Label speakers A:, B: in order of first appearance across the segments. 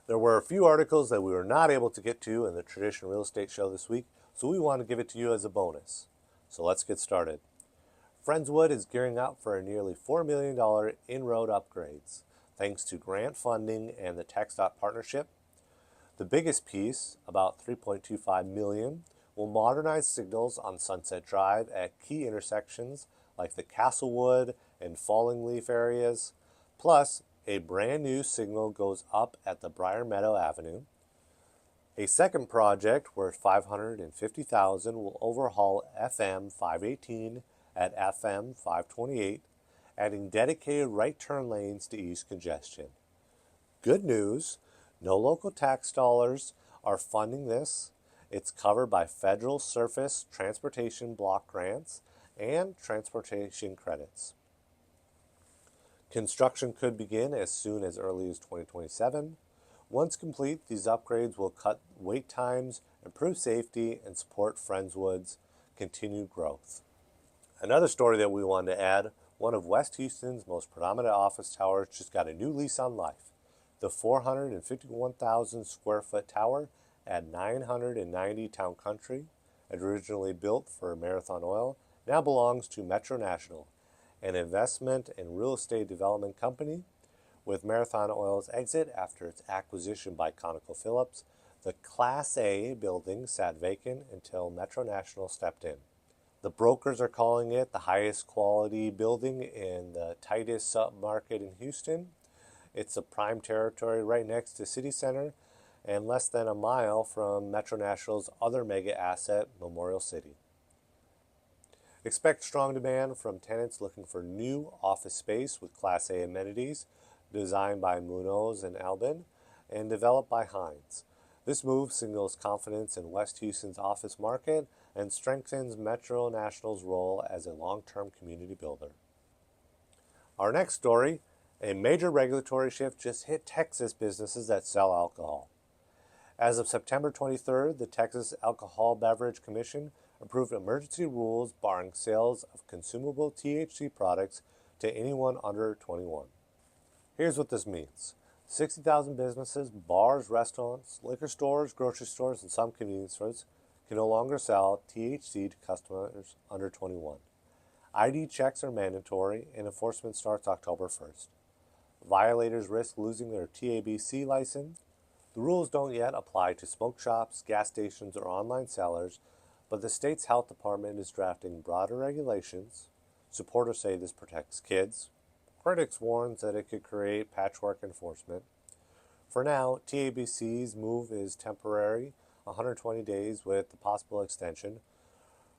A: There were a few articles that we were not able to get to in the Traditional Real Estate Show this week, so we want to give it to you as a bonus. So let's get started. Friendswood is gearing up for a nearly $4 million in-road upgrades, thanks to grant funding and the TxDOT partnership. The biggest piece, about $3.25 million, will modernize signals on Sunset Drive at key intersections like the Castlewood and Falling Leaf areas. Plus, a brand new signal goes up at the Briar Meadow Avenue. A second project worth $550,000 will overhaul FM 518 at FM 528, adding dedicated right turn lanes to ease congestion. Good news, no local tax dollars are funding this. It's covered by federal surface transportation block grants and transportation credits. Construction could begin as soon as early as 2027. Once complete, these upgrades will cut wait times, improve safety, and support Friendswood's continued growth. Another story that we wanted to add, one of West Houston's most predominant office towers just got a new lease on life. The 451,000 square foot tower at 990 Town Country, originally built for Marathon Oil, now belongs to Metro National, an investment and real estate development company. With Marathon Oil's exit after its acquisition by ConocoPhillips, the Class A building sat vacant until Metro National stepped in. The brokers are calling it the highest quality building in the tightest submarket in Houston. It's a prime territory right next to City Center and less than a mile from Metro National's other mega asset, Memorial City. Expect strong demand from tenants looking for new office space with Class A amenities, designed by Munoz and Albin, and developed by Hines. This move signals confidence in West Houston's office market and strengthens Metro National's role as a long-term community builder. Our next story, a major regulatory shift just hit Texas businesses that sell alcohol. As of September 23rd, the Texas Alcohol Beverage Commission approved emergency rules barring sales of consumable THC products to anyone under 21. Here's what this means. 60,000 businesses, bars, restaurants, liquor stores, grocery stores, and some convenience stores can no longer sell THC to customers under 21. ID checks are mandatory and enforcement starts October 1st. Violators risk losing their TABC license. The rules don't yet apply to smoke shops, gas stations, or online sellers, but the state's health department is drafting broader regulations. Supporters say this protects kids. Critics warns that it could create patchwork enforcement. For now, TABC's move is temporary, 120 days with the possible extension.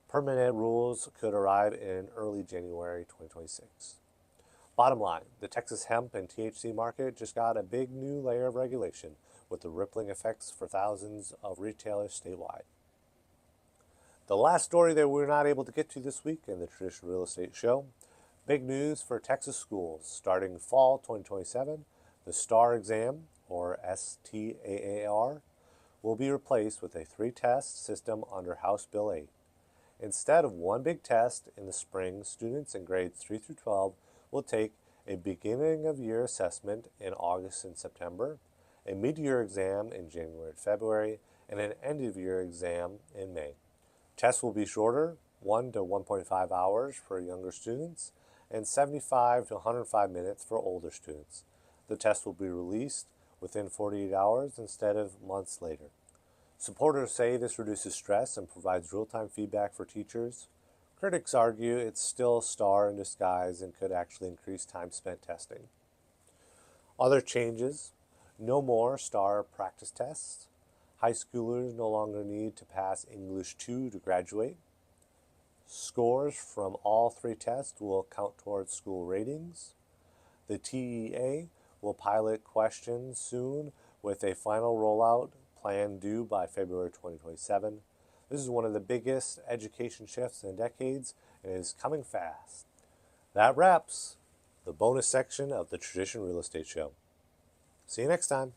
A: Permanent rules could arrive in early January 2026. Bottom line, the Texas hemp and THC market just got a big new layer of regulation with the rippling effects for thousands of retailers statewide. The last story that we're not able to get to this week in the Traditional Real Estate Show, big news for Texas schools. Starting fall 2027, the STAAR Exam, or STAAR, will be replaced with a 3-test system under House Bill 8. Instead of one big test in the spring, students in grades 3 through 12 will take a beginning of year assessment in August and September, a mid-year exam in January and February, and an end-of-year exam in May. Tests will be shorter, 1 to 1.5 hours for younger students, and 75 to 105 minutes for older students. The test will be released within 48 hours instead of months later. Supporters say this reduces stress and provides real-time feedback for teachers. Critics argue it's still STAAR in disguise and could actually increase time spent testing. Other changes: no more STAAR practice tests. High schoolers no longer need to pass English 2 to graduate. Scores from all 3 tests will count towards school ratings. The TEA will pilot questions soon with a final rollout plan due by February 2027. This is one of the biggest education shifts in decades and is coming fast. That wraps the bonus section of the Traditional Real Estate Show. See you next time.